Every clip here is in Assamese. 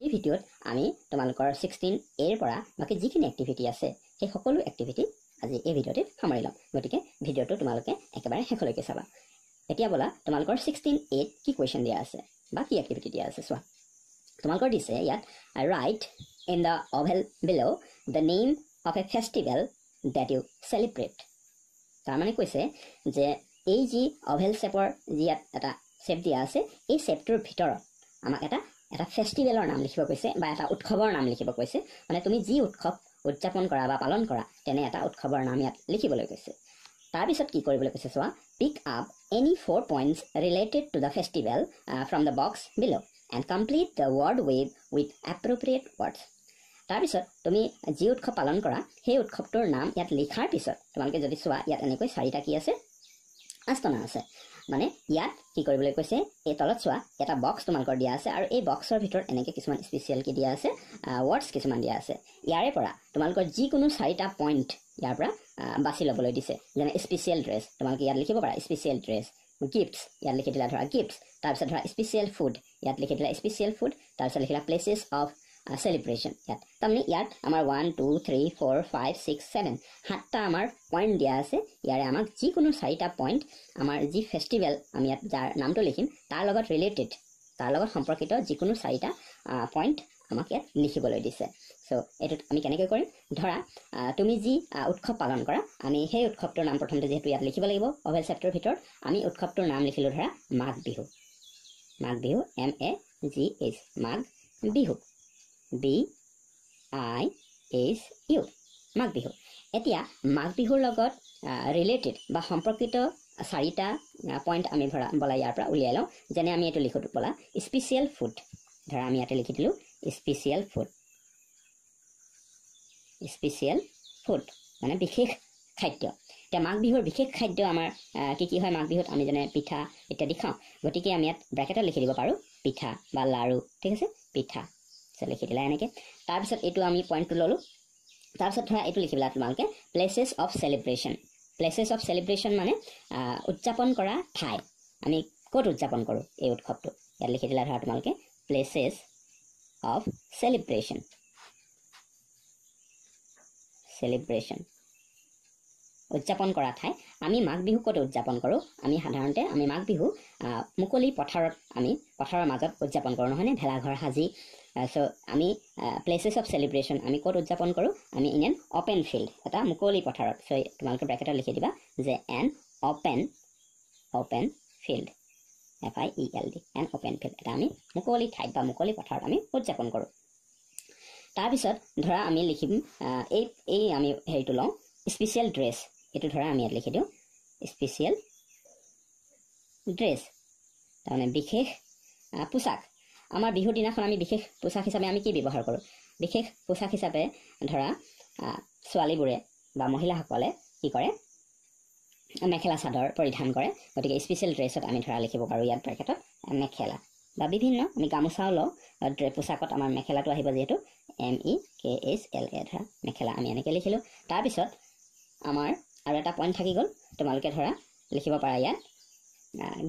এই ভিডিওত আমি তোমালোকৰ 16A ৰ পৰা বাকি যিখিনি এক্টিভিটি আছে সেই সকলো এক্টিভিটি আজি এই ভিডিওতে সামৰি লম গতিকে ভিডিওটো তোমালোকে একেবাৰে শেষলৈকে চাবা এতিয়া বলা তোমালোকৰ 16A কি কোৱেশ্চন দিয়া আছে বা কি এক্টিভিটি দিয়া আছে চোৱা তোমালোকৰ দিছে ইয়াত write in the oval below the name of a festival that you celebrate তাৰ মানে কৈছে যে এই যি oval shape-ৰ ইয়াত এটা shape দিয়া আছে এই shape-টোৰ ভিতৰত আমাক এটা ফেষ্টিভেলৰ নাম লিখিব কৈছে বা এটা উৎসৱৰ নাম লিখিব কৈছে মানে তুমি যি উৎসৱ উদযাপন কৰা বা পালন কৰা তেনে এটা উৎসৱৰ নাম ইয়াত লিখিবলৈ কৈছে তাৰ পিছত কি কৰিবলৈ কৈছে চোৱা pick up any 4 points related to the festival from the box below and complete the word wave with appropriate words তাৰ পিছত তুমি যি উৎসৱ পালন কৰা সেই উৎসৱটোৰ নাম ইয়াত লিখাৰ পিছত তোমালোকে যদি চোৱা ইয়াত এনেকৈ চাৰিটা কি আছে আস্তনা আছে মানে ইয়াত কি কৰিবলৈ কৈছে এই তলত চোৱা এটা বক্স তোমালোকৰ দিয়া আছে আৰু এই বক্সৰ ভিতৰত এনেকৈ কিছুমান স্পেশাল কি দিয়া আছে ওয়াৰ্ডছ কিছুমান দিয়া আছে ইয়াৰে পৰা তোমালোকৰ যি কোনো চাৰিটা পইণ্ট ইয়াৰ পৰা বাছি ল'বলৈ দিছে যেনে স্পেশাল ড্ৰেছ তোমালোকে ইয়াত লিখিব পাৰা স্পেশাল ড্ৰেছ গিফ্টছ ইয়াত লিখি দিলা ধৰা গিফ্টছ তাৰপিছত ধৰা স্পেশাল ফুড ইয়াত লিখি দিলা স্পেশাল ফুড তাৰপিছত লিখিলা প্লেচেছ অফ celebration ইয়াত তাৰমানে ইয়াত আমাৰ 1 2 3 4 5 6 7 সাতটা আমাৰ পইণ্ট দিয়া আছে ইয়াৰে আমাক যি কোনো চাৰিটা পইণ্ট আমাৰ যি ফেষ্টিভেল আমি ইয়াত যাৰ নামটো লিখিম তাৰ লগত ৰিলেটেড তাৰ লগত সম্পৰ্কিত যিকোনো চাৰিটা পইণ্ট আমাক ইয়াত লিখিবলৈ দিছে সো এটো আমি কেনেকৈ কৰিম ধৰা তুমি যি উৎসৱ পালন কৰা আমি সেই উৎসৱটোৰ নাম প্ৰথমতে যেহেতু ইয়াত লিখিব লাগিব অভেল চেপ্টাৰৰ ভিতৰত আমি উৎসৱটোৰ নাম লিখিলো ধৰা মাঘ বিহু MAGH মাঘ বিহু BIHU মাঘ বিহু এতিয়া মাঘ বিহুৰ লগত ৰিলেটেড বা সম্পৰ্কিত চাৰিটা পইণ্ট আমি ধৰা বলা ইয়াৰ পৰা উলিয়াই লওঁ যেনে আমি এটো লিখো বলা স্পেশাল ফুড ধৰা আমি ইয়াতে লিখি দিলো স্পেশাল ফুড মানে বিশেষ খাদ্য এতিয়া মাঘ বিহুৰ বিশেষ খাদ্য আমাৰ কি হয় মাঘ বিহুত আমি যেনে পিঠা ইত্যাদি খাওঁ গতিকে আমি ইয়াত ব্ৰেকেটত লিখি দিব পাৰো পিঠা বা লাৰু ঠিক আছে পিঠা লিখি দিলা এনেকৈ তাৰপিছত এইটো আমি পইণ্টটো ললো তাৰপিছত ধৰা এইটো লিখিলা তোমালোকে প্লেচেছ অফ চেলিব্ৰেশ্যন মানে উদযাপন কৰা ঠাই আমি ক'ত উদযাপন কৰোঁ এই উৎসৱটো ইয়াত লিখি দিলা ধৰা তোমালোকে প্লেচেছ অফ চেলিব্ৰেশ্যন উদযাপন কৰা ঠাই আমি মাঘ বিহু ক'ত উদযাপন কৰোঁ আমি সাধাৰণতে আমি মাঘ বিহু মুকলি পথাৰত আমি পথাৰৰ মাজত উদযাপন কৰোঁ নহয়নে ভেলাঘৰ সাজি সো আমি প্লেচেছ অফ চেলিব্ৰেশ্যন আমি ক'ত উদযাপন কৰোঁ আমি ইন এন অপেন ফিল্ড এটা মুকলি পথাৰত সো তোমালোকে ব্ৰেকেটত লিখি দিবা যে N open field FIELD N open field এটা আমি মুকলি ঠাইত বা মুকলি পথাৰত আমি উদযাপন কৰোঁ তাৰপিছত ধৰা আমি লিখিম এই আমি হেৰিটো লওঁ স্পেশাল ড্ৰেছ এটো ধৰা আমি ইয়াত লিখি দিওঁ স্পেশাল ড্ৰেছ তাৰমানে বিশেষ পোছাক আমাৰ বিহুৰ দিনাখন আমি বিশেষ পোছাক হিচাপে আমি কি ব্যৱহাৰ কৰোঁ বিশেষ পোছাক হিচাপে ধৰা ছোৱালীবোৰে বা মহিলাসকলে কি কৰে মেখেলা চাদৰ পৰিধান কৰে গতিকে স্পেশাল ড্ৰেছত আমি ধৰা লিখিব পাৰোঁ ইয়াত ব্ৰেকেটত মেখেলা বা বিভিন্ন আমি গামোচাও লওঁ পোছাকত আমাৰ মেখেলাটো আহিব যিহেতু MEKHLA ধৰা মেখেলা আমি এনেকৈ লিখিলোঁ তাৰপিছত আমাৰ আৰু এটা পইণ্ট থাকি গ'ল তোমালোকে ধৰা লিখিব পাৰা ইয়াত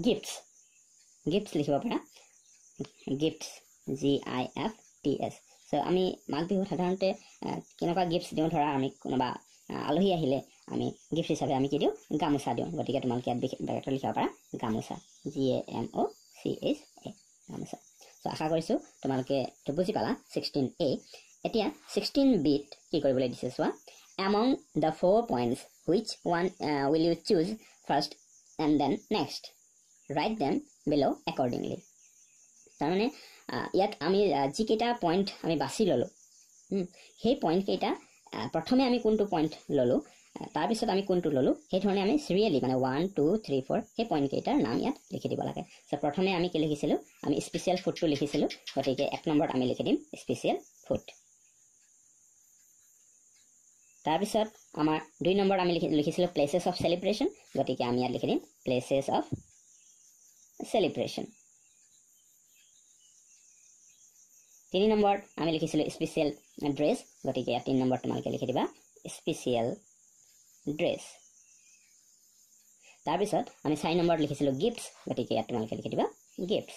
গিফ্টছ লিখিব পাৰা গিফ্টছ GIFTS সো আমি মাঘ বিহুত সাধাৰণতে কেনেকুৱা গিফ্টছ দিওঁ ধৰা আমি কোনোবা আলহী আহিলে আমি গিফ্ট হিচাপে আমি কি দিওঁ গামোচা দিওঁ গতিকে তোমালোকে ইয়াত ব্ৰেকেটত লিখিব পাৰা গামোচা GAMOCHA গামোচা সো আশা কৰিছোঁ তোমালোকে এইটো বুজি পালা 16A এতিয়া 16Bত কি কৰিবলৈ দিছে চোৱা among the 4 points which one will you choose first and then next write them below accordingly তাৰমানে ইয়াত আমি যিকেইটা পইণ্ট আমি বাছি ল'লোঁ সেই পইণ্ট কেইটা প্ৰথমে আমি কোনটো পইণ্ট ল'লোঁ তাৰপিছত আমি কোনটো ল'লোঁ সেই ধৰণে আমি চিৰিয়েলি মানে 1 2 3 4 সেই পইণ্ট কেইটাৰ নাম ইয়াত লিখি দিব লাগে সো প্ৰথমে আমি কি লিখিছিলোঁ আমি স্পেশাল ফুডটো লিখিছিলোঁ গতিকে 1 নম্বৰত আমি লিখি দিম স্পেশাল ফুড তাৰপিছত আমাৰ 2 নম্বৰত আমি লিখিছিলোঁ প্লেচেছ অফ চেলিব্ৰেশ্যন গতিকে আমি ইয়াত লিখি দিম প্লেচেছ অফ চেলিব্ৰেশ্যন 3 নম্বৰত আমি লিখিছিলোঁ স্পেশাল ড্ৰেছ গতিকে 3 নম্বৰত তোমালোকে লিখি দিবা স্পেশাল ড্ৰেছ তাৰপিছত আমি 4 নম্বৰত লিখিছিলোঁ গিফ্টছ গতিকে ইয়াত তোমালোকে লিখি দিবা গিফ্টছ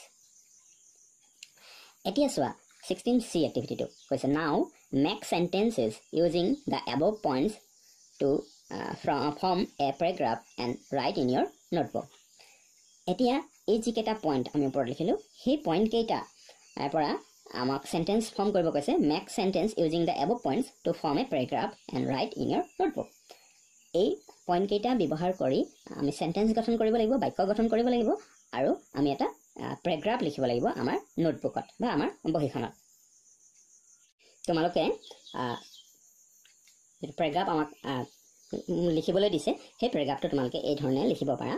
এতিয়া চোৱা 16C এক্টিভিটিটো কৈছে নাও make sentences using the above points to form a paragraph and write in your notebook. এতিয়া এই যিকেইটা পইণ্ট আমি ওপৰত লিখিলোঁ সেই পইণ্ট কেইটা পৰা আমাক সেন্টেন্স ফৰ্ম কৰিব কৈছে make sentence using the above points to form a paragraph and write in your notebook. এই পইণ্ট কেইটা ব্যৱহাৰ কৰি আমি সেন্টেন্স গঠন কৰিব লাগিব বাক্য গঠন কৰিব লাগিব আৰু আমি এটা প্যাৰাগ্ৰাফ লিখিব লাগিব আমাৰ নোটবুকত বা আমাৰ বহীখনত তোমালোকে প্যাৰাগ্ৰাফ আমাক লিখিবলৈ দিছে সেই প্যাৰাগ্ৰাফটো তোমালোকে এই ধৰণে লিখিব পাৰা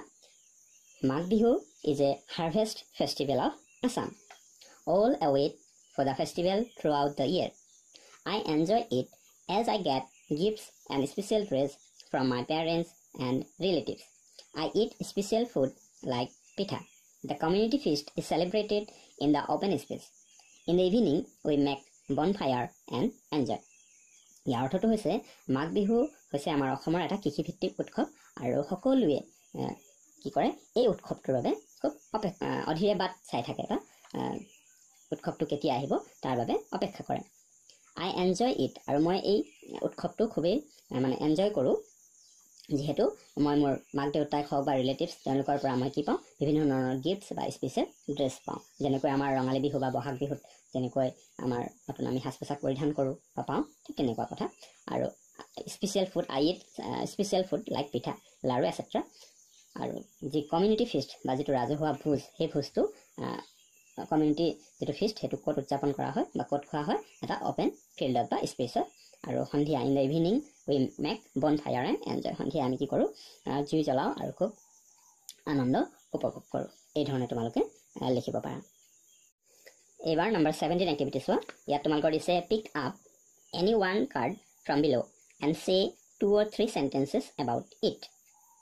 Magh Bihu is a harvest festival of Assam. All await for the festival throughout the year. I enjoy it as I get gifts and special praise from my parents and relatives. I eat special food like pitha. The community feast is celebrated in the open space. In the evening, we make bonfire and enjoy. ইয়াৰ অৰ্থটো হৈছে মাঘ বিহু হৈছে আমাৰ অসমৰ এটা কৃষিভিত্তিক উৎসৱ আৰু সকলোৱে কি কৰে এই উৎসৱটোৰ বাবে খুব অধীৰে বাট চাই থাকে বা উৎসৱটো কেতিয়া আহিব তাৰ বাবে অপেক্ষা কৰে আই এনজয় ইট আৰু মই এই উৎসৱটো খুবেই মানে এনজয় কৰোঁ যেহেতু মই মোৰ মাক দেউতাক হওক বা ৰিলেটিভছ তেওঁলোকৰ পৰা মই কি পাওঁ বিভিন্ন ধৰণৰ গিফ্টছ বা স্পেচিয়েল ড্ৰেছ পাওঁ যেনেকৈ আমাৰ ৰঙালী বিহু বা বহাগ বিহুত যেনেকৈ আমাৰ নতুন আমি সাজ পোছাক পৰিধান কৰোঁ বা পাওঁ ঠিক তেনেকুৱা কথা আৰু special food I eat special food like পিঠা লাৰু এটচেট্ৰা আৰু যি কমিউনিটি ফিষ্ট বা যিটো ৰাজহুৱা ভোজ সেই ভোজটো কমিউনিটি যিটো ফিষ্ট সেইটো ক'ত উদযাপন কৰা হয় বা ক'ত খোৱা হয় এটা অপেন ফিল্ডত বা স্পেচত আৰু সন্ধিয়া in the evening we make বন ফায়াৰ এণ্ড এনজয় সন্ধিয়া আমি কি কৰোঁ জুই জ্বলাওঁ আৰু খুব আনন্দ উপভোগ কৰোঁ এই ধৰণে তোমালোকে লিখিব পাৰা এইবাৰ নম্বৰ 17 এক্টিভিটি চোৱা ইয়াত তোমালোকৰ দিছে pick up any one card from below and say 2 or 3 sentences about it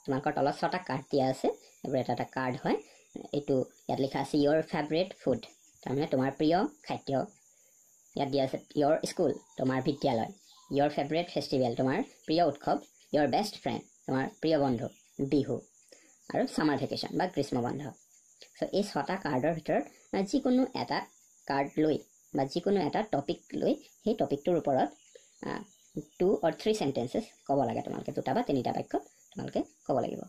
তোমালোকৰ তলত 6টা কাৰ্ড দিয়া আছে এইবোৰ এটা কাৰ্ড হয় এইটো ইয়াত লিখা আছে your favorite food তাৰমানে তোমাৰ প্ৰিয় খাদ্য ইয়াত দিয়া আছে your school তোমাৰ বিদ্যালয় your favorite festival তোমাৰ প্ৰিয় উৎসৱ your best friend তোমাৰ প্ৰিয় বন্ধু বিহু আৰু summer vacation বা গ্ৰীষ্ম বন্ধ সো এই 6টা কাৰ্ডৰ ভিতৰত যিকোনো এটা কাৰ্ড লৈ বা যিকোনো এটা টপিক লৈ সেই টপিকটোৰ ওপৰত 2 or 3 sentences ক'ব লাগে তোমালোকে দুটা বা তিনিটা বাক্য তোমালোকে ক'ব লাগিব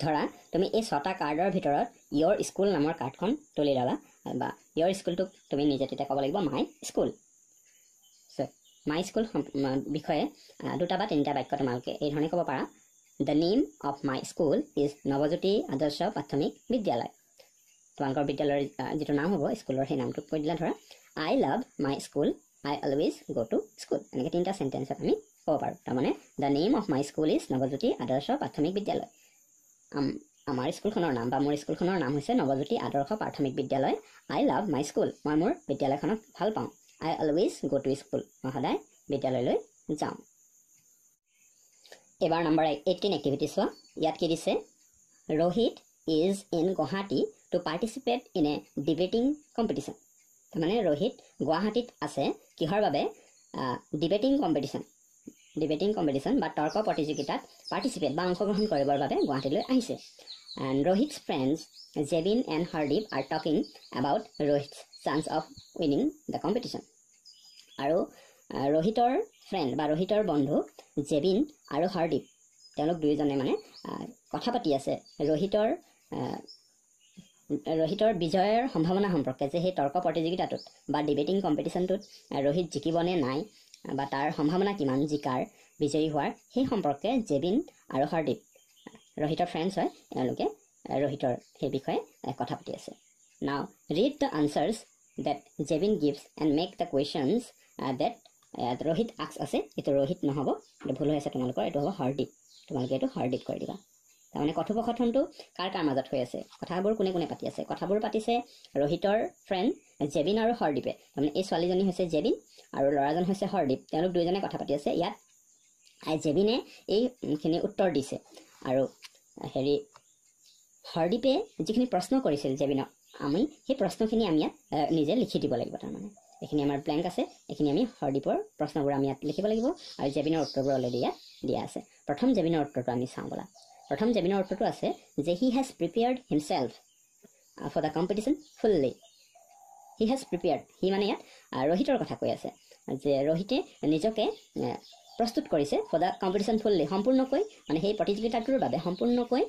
ধৰা তুমি এই 6টা কাৰ্ডৰ ভিতৰত your school নামৰ কাৰ্ডখন তুলি ল'লা বা your স্কুলটো তুমি নিজে তেতিয়া ক'ব লাগিব my school so my school বিষয়ে দুটা বা তিনিটা বাক্য তোমালোকে এই ধৰণে ক'ব পাৰা the name of my school is Nabajyoti আদৰ্শ প্ৰাথমিক বিদ্যালয় তোমালোকৰ বিদ্যালয়ৰ যিটো নাম হ'ব স্কুলৰ সেই নামটো কৈ দিলা ধৰা I love my school I always go to school এনেকৈ তিনিটা সেন্টেন্সত আমি ক'ব পাৰোঁ তাৰমানে the name of my school is Nabajyoti আদৰ্শ প্ৰাথমিক বিদ্যালয় আমাৰ স্কুলখনৰ নাম বা মোৰ স্কুলখনৰ নাম হৈছে নৱজ্যোতি আদৰ্শ প্ৰাথমিক বিদ্যালয় I love my school মই মোৰ বিদ্যালয়খনক ভাল পাওঁ I always go to school মই সদায় বিদ্যালয়লৈ যাওঁ এবাৰ নম্বৰ 18 এক্টিভিটি চোৱা ইয়াত কি দিছে Rohit is in Guwahati to participate in a debating competition মানে Rohit গুৱাহাটীত আছে কিহৰ বাবে ডিবেটিং কম্পিটিশন বা তৰ্ক প্ৰতিযোগিতাত পাৰ্টিসিপেট বা অংশগ্ৰহণ কৰিবৰ বাবে গুৱাহাটীলৈ আহিছে and Rohit's friends Jebin and Hardeep are talking about Rohit's chance of winning the competition আৰু Rohitৰ ফ্ৰেণ্ড বা Rohitৰ বন্ধু Jebin আৰু Hardeep তেওঁলোক দুইজনে মানে কথা পাতি আছে Rohitৰ বিজয়ৰ সম্ভাৱনা সম্পৰ্কে যে সেই তৰ্ক প্ৰতিযোগিতাটোত বা ডিবেটিং কম্পিটিশনটোত Rohit জিকিবনে নাই বা তাৰ সম্ভাৱনা কিমান জিকাৰ বিজয়ী হোৱাৰ সেই সম্পৰ্কে Jebin আৰু Hardeep Rohitৰ ফ্ৰেণ্ডছ হয় এওঁলোকে Rohitৰ সেই বিষয়ে কথা পাতি আছে now read the answers that Jebin gives and make the questions that Rohit asks আছে এটো Rohit নহব ভুল হৈ আছে তোমালোকৰ এটো হ'ব Hardeep তোমালোকে এটো Hardeep কৰি দিবা তাৰমানে কথোপকথনটো কাৰ মাজত হৈ আছে কথাবোৰ কোনে পাতি আছে কথাবোৰ পাতিছে Rohitৰ ফ্ৰেণ্ড Jebin আৰু Hardeepে তাৰমানে এই ছোৱালীজনী হৈছে Jebin আৰু ল'ৰাজন হৈছে Hardeep তেওঁলোক দুইজনে কথা পাতি আছে ইয়াত Jebinে এইখিনি উত্তৰ দিছে আৰু হেৰি Hardeepে যিখিনি প্ৰশ্ন কৰিছিল Jebinক আমি সেই প্ৰশ্নখিনি আমি নিজে লিখি দিব লাগিব তাৰমানে এখিনি আমাৰ ব্ল্যাঙ্ক আছে এখিনি আমি Hardeepৰ প্ৰশ্নবোৰ আমি ইয়াত লিখিব লাগিব আৰু Jebinৰ উত্তৰবোৰ অলৰেডি ইয়াত দিয়া আছে প্ৰথম Jebinৰ উত্তৰটো আমি চাওঁ বলা প্ৰথম Jebinৰ উত্তৰটো আছে যে he has prepared himself for the competition fully he has prepared he মানে ইয়াত ৰোহিতৰ কথা কৈ আছে যে ৰোহিতে নিজকে প্ৰস্তুত কৰিছে ফৰ দ্য কম্পিটিশ্যন ফুল্লি সম্পূৰ্ণকৈ মানে সেই প্ৰতিযোগিতাটোৰ বাবে সম্পূৰ্ণকৈ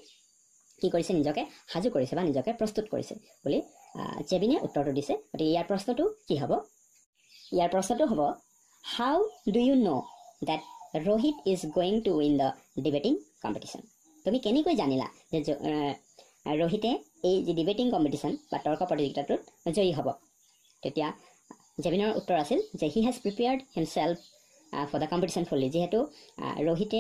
কি কৰিছে নিজকে সাজু কৰিছে বা নিজকে প্ৰস্তুত কৰিছে বুলি জেবিনে উত্তৰটো দিছে গতিকে ইয়াৰ প্ৰশ্নটো কি হ'ব ইয়াৰ প্ৰশ্নটো হ'ব how do you know' that Rohit is going to win the debating competition তুমি কেনেকৈ জানিলা যে ৰোহিতে এই যে ডিবেটিং কম্পিটিশ্যন বা তৰ্ক প্ৰতিযোগিতাটোত জয়ী হ'ব তেতিয়া জেবিনৰ উত্তৰ আছিল যে he has prepared himself for the competition fully যিহেতু ৰোহিতে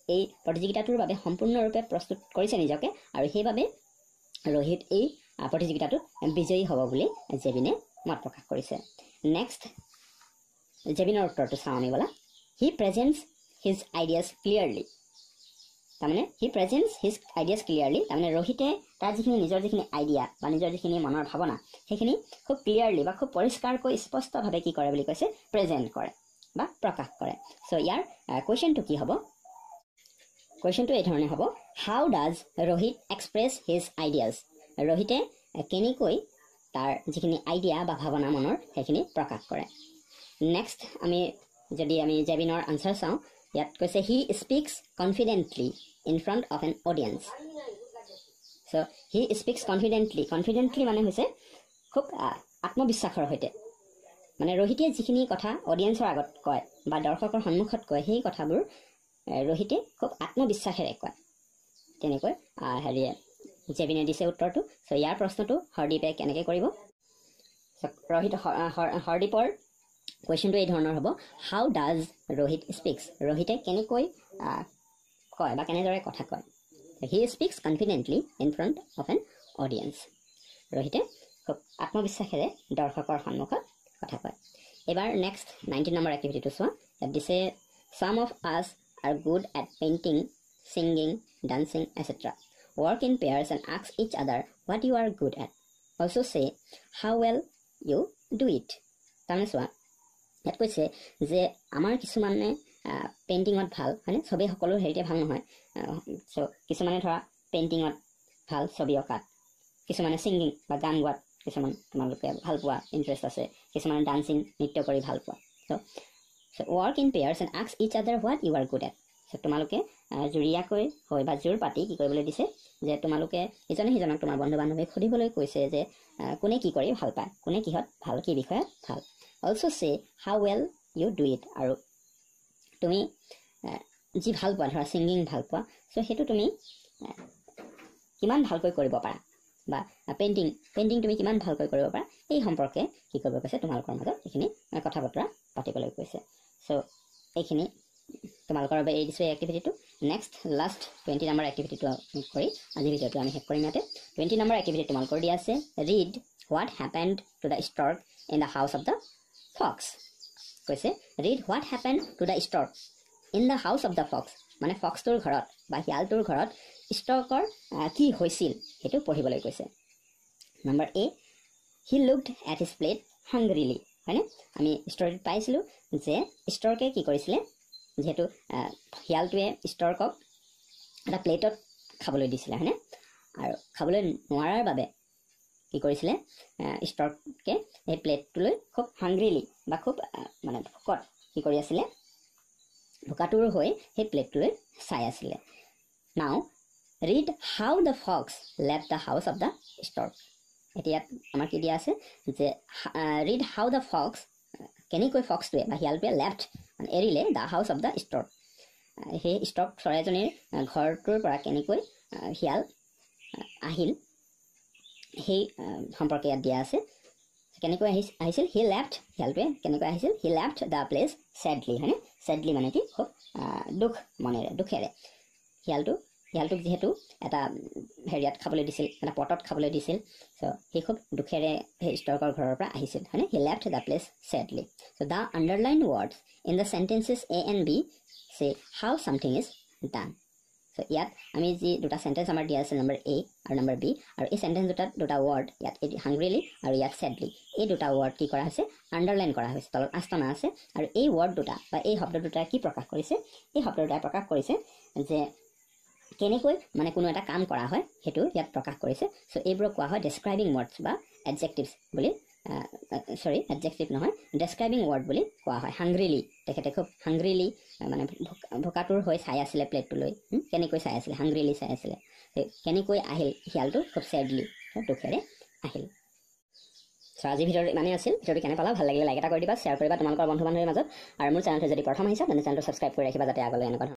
এই প্ৰতিযোগিতাটোৰ বাবে সম্পূৰ্ণৰূপে প্ৰস্তুত কৰিছে নিজকে আৰু সেইবাবে ৰোহিত এই প্ৰতিযোগিতাটোত বিজয়ী হ'ব বুলি জেবিনে মত প্ৰকাশ কৰিছে নেক্সট জেবিনৰ উত্তৰটো চাওঁ আমি বলা হি প্ৰেজেণ্টছ হিজ আইডিয়াছ ক্লিয়াৰলি তাৰমানে হি প্ৰেজেণ্টছ হিজ আইডিয়াছ ক্লিয়াৰলি তাৰমানে ৰোহিতে তাৰ যিখিনি নিজৰ যিখিনি আইডিয়া বা নিজৰ যিখিনি মনৰ ভাৱনা সেইখিনি খুব ক্লিয়াৰলি বা খুব পৰিষ্কাৰকৈ স্পষ্টভাৱে কি কৰে বুলি কৈছে প্ৰেজেণ্ট কৰে বা প্ৰকাশ কৰে চ' ইয়াৰ কুৱেশ্যনটো কি হ'ব কুৱেশ্যনটো এই ধৰণে হ'ব how does Rohit express his ideas ৰোহিতে কেনেকৈ তাৰ যিখিনি আইডিয়া বা ভাৱনা মনৰ সেইখিনি প্ৰকাশ কৰে নেক্সট যদি আমি জেবিনৰ আনচাৰ চাওঁ ইয়াত কৈছে he speaks confidently in front of an audience so' he speaks confidently মানে হৈছে খুব আত্মবিশ্বাসৰ সৈতে মানে ৰোহিতে যিখিনি কথা অডিয়েঞ্চৰ আগত কয় বা দৰ্শকৰ সন্মুখত কয় সেই কথাবোৰ ৰোহিতে খুব আত্মবিশ্বাসেৰে কয় তেনেকৈ জেবিনে দিছে উত্তৰটো চ' ইয়াৰ প্ৰশ্নটো হৰদীপে কেনেকৈ কৰিব হৰদীপৰ কুৱেশ্যনটো এই ধৰণৰ হ'ব হাউ ডাজ ৰোহিত স্পীক্স ৰোহিতে কেনেকৈ কয় বা কেনেদৰে কথা কয় he speaks confidently in front of an audience ৰোহিতে খুব আত্মবিশ্বাসেৰে দৰ্শকৰ সন্মুখত কথা কয় এবাৰ নেক্সট 19 নম্বৰ এক্টিভিটিটো চোৱা ইয়াত দিছে some of us are good at painting singing dancing etcetera work in pairs and ask each other what you are good at also' say how well you do it তাৰমানে চোৱা ইয়াত কৈছে যে আমাৰ কিছুমানে পেইণ্টিঙত ভাল হয়নে চবেই সকলো হেৰিতে ভাল নহয় চ' কিছুমানে ধৰা পেইণ্টিঙত ভাল ছবি অঁকাত কিছুমানে ছিংগিং বা গান গোৱাত কিছুমান তোমালোকে ভাল পোৱা ইণ্টাৰেষ্ট আছে কিছুমানে ডান্সিং নৃত্য কৰি ভাল পোৱা so' work in pairs and ask each other what you are good at so' তোমালোকে জুৰীয়াকৈ হৈ বা জোৰ পাতি কি কৰিবলৈ দিছে যে তোমালোকে ইজনে সিজনক তোমাৰ বন্ধু বান্ধৱীক সুধিবলৈ কৈছে যে কোনে কি কৰি ভাল পায় কোনে কিহত ভাল কি বিষয়ত ভাল also' say how well you do it আৰু তুমি যি ভাল পোৱা ধৰা ছিংগিং ভাল পোৱা চ' সেইটো তুমি কিমান ভালকৈ কৰিব পাৰা বা পেইণ্টিং তুমি কিমান ভালকৈ কৰিব পাৰা এই সম্পৰ্কে কি কৰিব কৈছে তোমালোকৰ মাজত এইখিনি কথা বতৰা পাতিবলৈ কৈছে চ' এইখিনি তোমালোকৰ বাবে এই দিছোঁ এই এক্টিভিটিটো নেক্সট লাষ্ট 20 নম্বৰ এক্টিভিটিটো কৰি আজি ভিডিঅ'টো আমি শেষ কৰিম ইয়াতে 20 নম্বৰ এক্টিভিটি তোমালোকৰ দিয়া আছে read what happened to the stork in the house of the fox কৈছে read what happened to the stork in the house of the fox মানে ফক্সটোৰ ঘৰত বা শিয়ালটোৰ ঘৰত ষ্টৰ্কৰ কি হৈছিল সেইটো পঢ়িবলৈ কৈছে number A he looked at his plate hungrily হয়নে আমি ষ্টৰিত পাইছিলোঁ যে ষ্টৰ্কে কি কৰিছিলে যিহেতু শিয়ালটোৱে ষ্টৰ্কক এটা প্লেটত খাবলৈ দিছিলে হয়নে আৰু খাবলৈ নোৱাৰাৰ বাবে কি কৰিছিলে ষ্টৰ্কে সেই প্লেটটোলৈ খুব হাংগ্ৰিলি বা খুব মানে ভোকত কি কৰি আছিলে ভোকাতুৰ হৈ সেই প্লেটটোলৈ চাই আছিলে now read how the fox left the house of the stork এতিয়া আমাৰ কি দিয়া আছে যে ৰিড হাউ দ্য ফক্স কেনেকৈ ফক্সটোৱে বা শিয়ালটোৱে লেফ্ট মানে এৰিলে the house of the stork সেই ষ্টৰ্ক চৰাইজনীৰ ঘৰটোৰ পৰা কেনেকৈ শিয়াল আহিল সেই সম্পৰ্কে ইয়াত দিয়া আছে কেনেকৈ আহিছিল হি লেফ্ট শিয়ালটোৱে কেনেকৈ আহিছিল হি লেফ্ট দ্য প্লেচ ছেডলি হয়নে ছেডলি মানে কি খুব দুখেৰে শিয়ালটোক যিহেতু এটা হেৰিয়াত খাবলৈ দিছিল এটা পটত খাবলৈ দিছিল চ' সি খুব দুখেৰে সেই ষ্টৰ্কৰ ঘৰৰ পৰা আহিছিল হয়নে he left the place sadly so' the underline words in the sentences A and B say how something is done চ' ইয়াত আমি যি দুটা চেণ্টেন্স আমাৰ দিয়া আছে নম্বৰ এ আৰু নম্বৰ বি আৰু এই চেণ্টেন্স দুটা ৱৰ্ড ইয়াত হাংগ্ৰিলি আৰু ইয়াত ছেডলি এই দুটা ৱৰ্ড কি কৰা হৈছে আণ্ডাৰলাইন কৰা হৈছে তলত আস্তনা আছে আৰু এই ৱৰ্ড দুটা বা এই শব্দ দুটা কি প্ৰকাশ কৰিছে এই শব্দ দুটাই প্ৰকাশ কৰিছে যে কেনেকৈ মানে কোনো এটা কাম কৰা হয় সেইটো ইয়াত প্ৰকাশ কৰিছে চ' এইবোৰক কোৱা হয় ডেছক্ৰাইবিং ৱৰ্ডছ বা এডজেক্টিভছ বুলি সৰি এডজেক্টিভ নহয়, ডেছক্ৰাইবিং ৱৰ্ড বুলি কোৱা হয়। হাংগ্ৰিলি, তেখেতে খুব হাংগ্ৰিলি মানে ভোকাতুৰ হৈ চাই আছিলে প্লেটটোলৈ। কেনেকৈ চাই আছিলে? হাংগ্ৰিলি চাই আছিলে। কেনেকৈ আহিল শিয়ালটো? খুব ছেডলি, দুখেৰে আহিল। আজি ভিডিঅ'টো ইমানেই আছিল। ভিডিঅ'টো কেনে পালা? ভাল লাগিলে লাইক এটা কৰি দিবা, শ্বেয়াৰ কৰিবা তোমালোকৰ বন্ধু বান্ধৱীৰ মাজত। আৰু মোৰ চেনেলটো যদি প্ৰথম আহিছা তেন্তে চেনেলটো ছাবস্ক্ৰাইব কৰি ৰাখিবা, যাতে আগলৈ এনেকুৱা